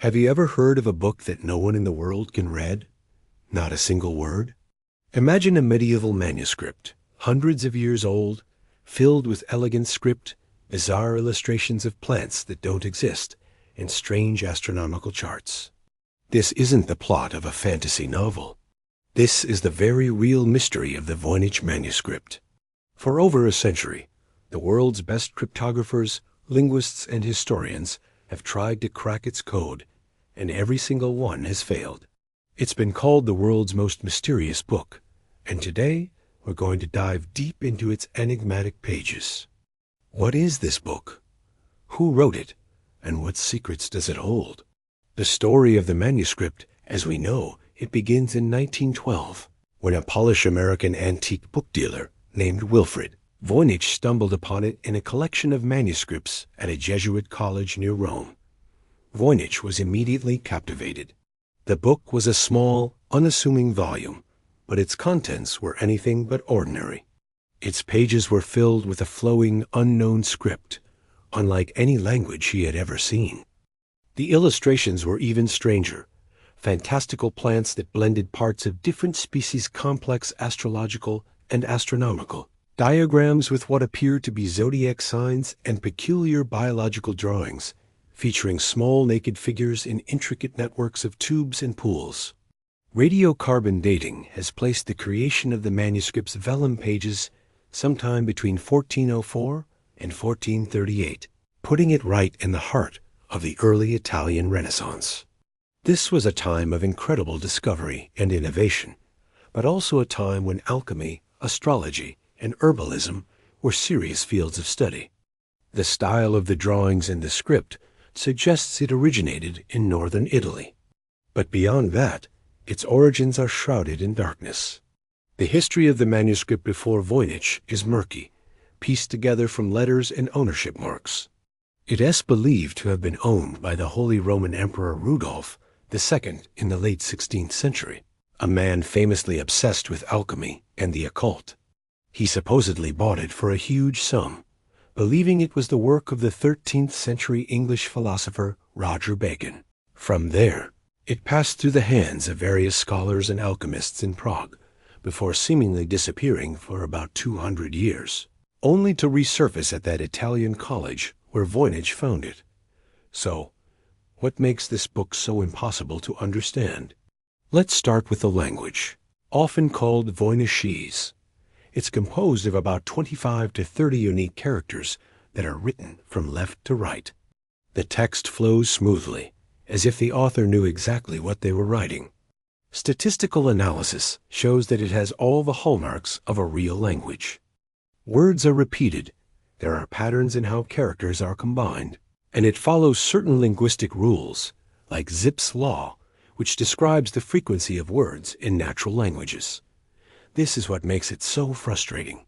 Have you ever heard of a book that no one in the world can read? Not a single word? Imagine a medieval manuscript, hundreds of years old, filled with elegant script, bizarre illustrations of plants that don't exist, and strange astronomical charts. This isn't the plot of a fantasy novel. This is the very real mystery of the Voynich Manuscript. For over a century, the world's best cryptographers, linguists, and historians have tried to crack its code, and every single one has failed. It's been called the world's most mysterious book, and today we're going to dive deep into its enigmatic pages. What is this book? Who wrote it? And what secrets does it hold? The story of the manuscript, as we know, it begins in 1912, when a Polish-American antique book dealer named Wilfred Voynich stumbled upon it in a collection of manuscripts at a Jesuit college near Rome. Voynich was immediately captivated. The book was a small, unassuming volume, but its contents were anything but ordinary. Its pages were filled with a flowing, unknown script, unlike any language he had ever seen. The illustrations were even stranger, fantastical plants that blended parts of different species' complex astrological and astronomical, diagrams with what appeared to be zodiac signs, and peculiar biological drawings, featuring small naked figures in intricate networks of tubes and pools. Radiocarbon dating has placed the creation of the manuscript's vellum pages sometime between 1404 and 1438, putting it right in the heart of the early Italian Renaissance. This was a time of incredible discovery and innovation, but also a time when alchemy, astrology, and herbalism were serious fields of study. The style of the drawings and the script suggests it originated in northern Italy. But beyond that, its origins are shrouded in darkness. The history of the manuscript before Voynich is murky, pieced together from letters and ownership marks. It is believed to have been owned by the Holy Roman Emperor Rudolph II in the late 16th century, a man famously obsessed with alchemy and the occult. He supposedly bought it for a huge sum, believing it was the work of the 13th century English philosopher Roger Bacon. From there, it passed through the hands of various scholars and alchemists in Prague, before seemingly disappearing for about 200 years, only to resurface at that Italian college where Voynich found it. So, what makes this book so impossible to understand? Let's start with the language, often called Voynichese. It's composed of about 25 to 30 unique characters that are written from left to right. The text flows smoothly, as if the author knew exactly what they were writing. Statistical analysis shows that it has all the hallmarks of a real language. Words are repeated, there are patterns in how characters are combined, and it follows certain linguistic rules, like Zipf's law, which describes the frequency of words in natural languages. This is what makes it so frustrating.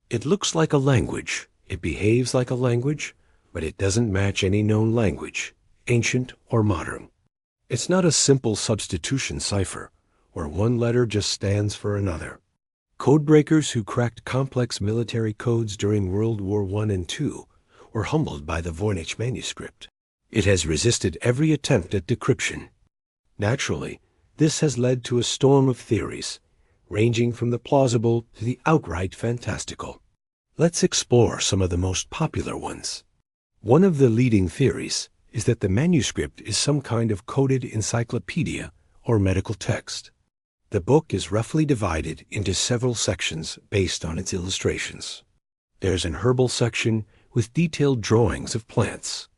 It looks like a language, it behaves like a language, but it doesn't match any known language, ancient or modern. It's not a simple substitution cipher, where one letter just stands for another. Codebreakers who cracked complex military codes during World War I and II were humbled by the Voynich manuscript. It has resisted every attempt at decryption. Naturally, this has led to a storm of theories, ranging from the plausible to the outright fantastical. Let's explore some of the most popular ones. One of the leading theories is that the manuscript is some kind of coded encyclopedia or medical text. The book is roughly divided into several sections based on its illustrations. There's an herbal section with detailed drawings of plants.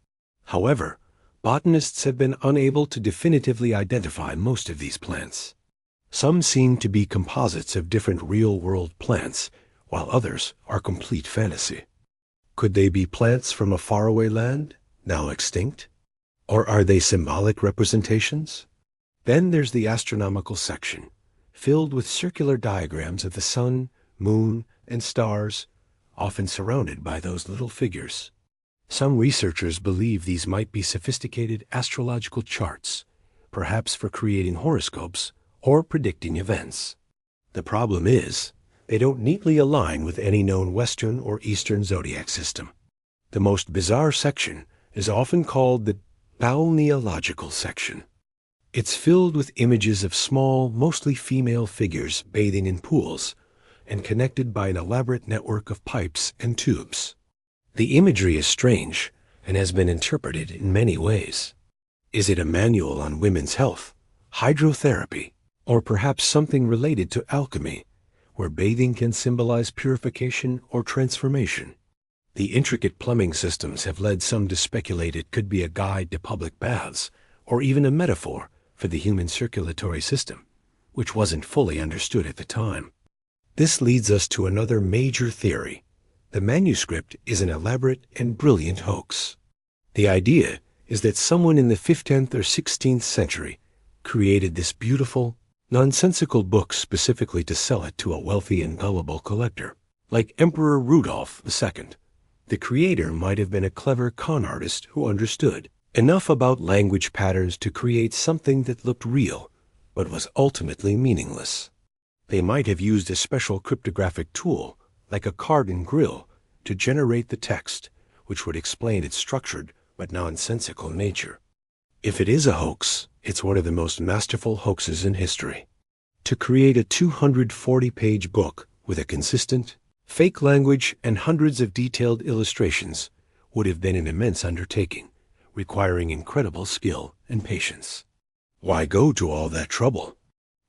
However, botanists have been unable to definitively identify most of these plants. Some seem to be composites of different real-world plants, while others are complete fantasy. Could they be plants from a faraway land, now extinct? Or are they symbolic representations? Then there's the astronomical section, filled with circular diagrams of the sun, moon, and stars, often surrounded by those little figures. Some researchers believe these might be sophisticated astrological charts, perhaps for creating horoscopes or predicting events. The problem is, they don't neatly align with any known Western or Eastern zodiac system. The most bizarre section is often called the balneological section. It's filled with images of small, mostly female figures bathing in pools and connected by an elaborate network of pipes and tubes. The imagery is strange and has been interpreted in many ways. Is it a manual on women's health, hydrotherapy, or perhaps something related to alchemy, where bathing can symbolize purification or transformation? The intricate plumbing systems have led some to speculate it could be a guide to public baths, or even a metaphor for the human circulatory system, which wasn't fully understood at the time. This leads us to another major theory. The manuscript is an elaborate and brilliant hoax. The idea is that someone in the 15th or 16th century created this beautiful, nonsensical book specifically to sell it to a wealthy and gullible collector, like Emperor Rudolph II. The creator might have been a clever con artist who understood enough about language patterns to create something that looked real, but was ultimately meaningless. They might have used a special cryptographic tool, like a card and grill, to generate the text, which would explain its structured but nonsensical nature. If it is a hoax, it's one of the most masterful hoaxes in history. To create a 240-page book with a consistent, fake language and hundreds of detailed illustrations would have been an immense undertaking, requiring incredible skill and patience. Why go to all that trouble?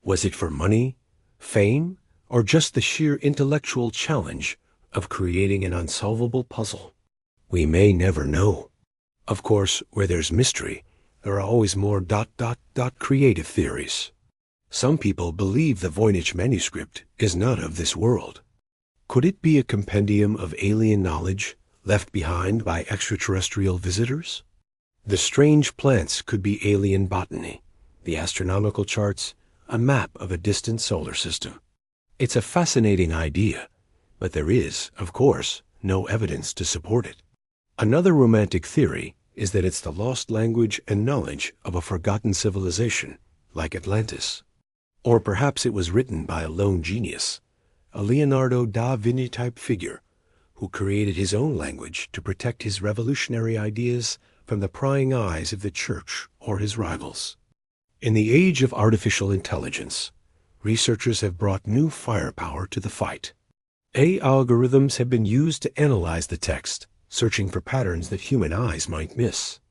Was it for money, fame, or just the sheer intellectual challenge of creating an unsolvable puzzle? We may never know. Of course, where there's mystery, there are always more creative theories. Some people believe the Voynich Manuscript is not of this world. Could it be a compendium of alien knowledge left behind by extraterrestrial visitors? The strange plants could be alien botany, the astronomical charts, a map of a distant solar system. It's a fascinating idea, but there is, of course, no evidence to support it. Another romantic theory is that it's the lost language and knowledge of a forgotten civilization, like Atlantis. Or perhaps it was written by a lone genius, a Leonardo da Vinci-type figure, who created his own language to protect his revolutionary ideas from the prying eyes of the church or his rivals. In the age of artificial intelligence, researchers have brought new firepower to the fight. AI algorithms have been used to analyze the text, searching for patterns that human eyes might miss.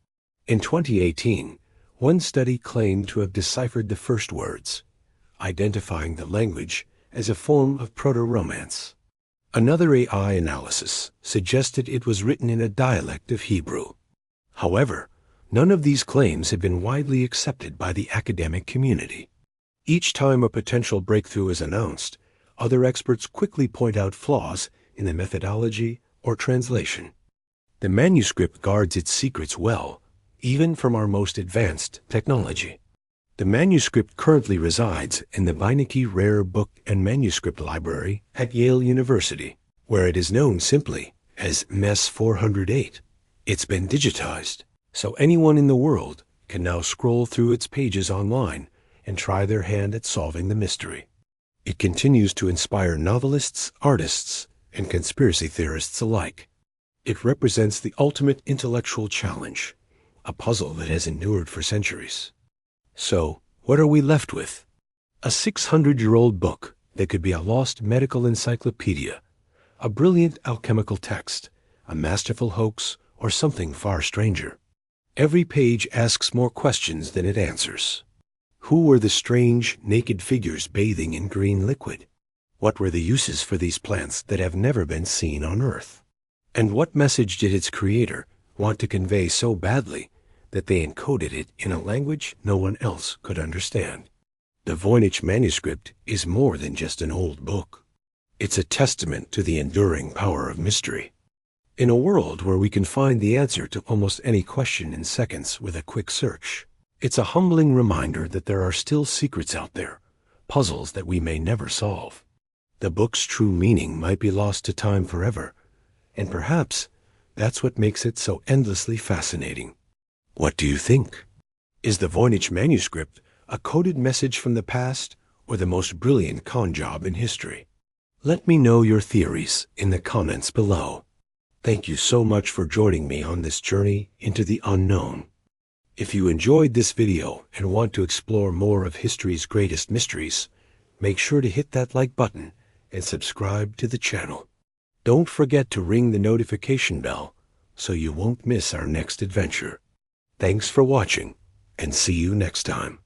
In 2018, one study claimed to have deciphered the first words, identifying the language as a form of proto-Romance. Another AI analysis suggested it was written in a dialect of Hebrew. However, none of these claims have been widely accepted by the academic community. Each time a potential breakthrough is announced, other experts quickly point out flaws in the methodology or translation. The manuscript guards its secrets well, even from our most advanced technology. The manuscript currently resides in the Voynich Rare Book and Manuscript Library at Yale University, where it is known simply as MES 408. It's been digitized, so anyone in the world can now scroll through its pages online and try their hand at solving the mystery. It continues to inspire novelists, artists, and conspiracy theorists alike. It represents the ultimate intellectual challenge, a puzzle that has endured for centuries. So, what are we left with? A 600-year-old book that could be a lost medical encyclopedia, a brilliant alchemical text, a masterful hoax, or something far stranger. Every page asks more questions than it answers. Who were the strange, naked figures bathing in green liquid? What were the uses for these plants that have never been seen on Earth? And what message did its creator want to convey so badly that they encoded it in a language no one else could understand? The Voynich Manuscript is more than just an old book. It's a testament to the enduring power of mystery. In a world where we can find the answer to almost any question in seconds with a quick search, it's a humbling reminder that there are still secrets out there, puzzles that we may never solve. The book's true meaning might be lost to time forever, and perhaps that's what makes it so endlessly fascinating. What do you think? Is the Voynich Manuscript a coded message from the past or the most brilliant con job in history? Let me know your theories in the comments below. Thank you so much for joining me on this journey into the unknown. If you enjoyed this video and want to explore more of history's greatest mysteries, make sure to hit that like button and subscribe to the channel. Don't forget to ring the notification bell so you won't miss our next adventure. Thanks for watching, and see you next time.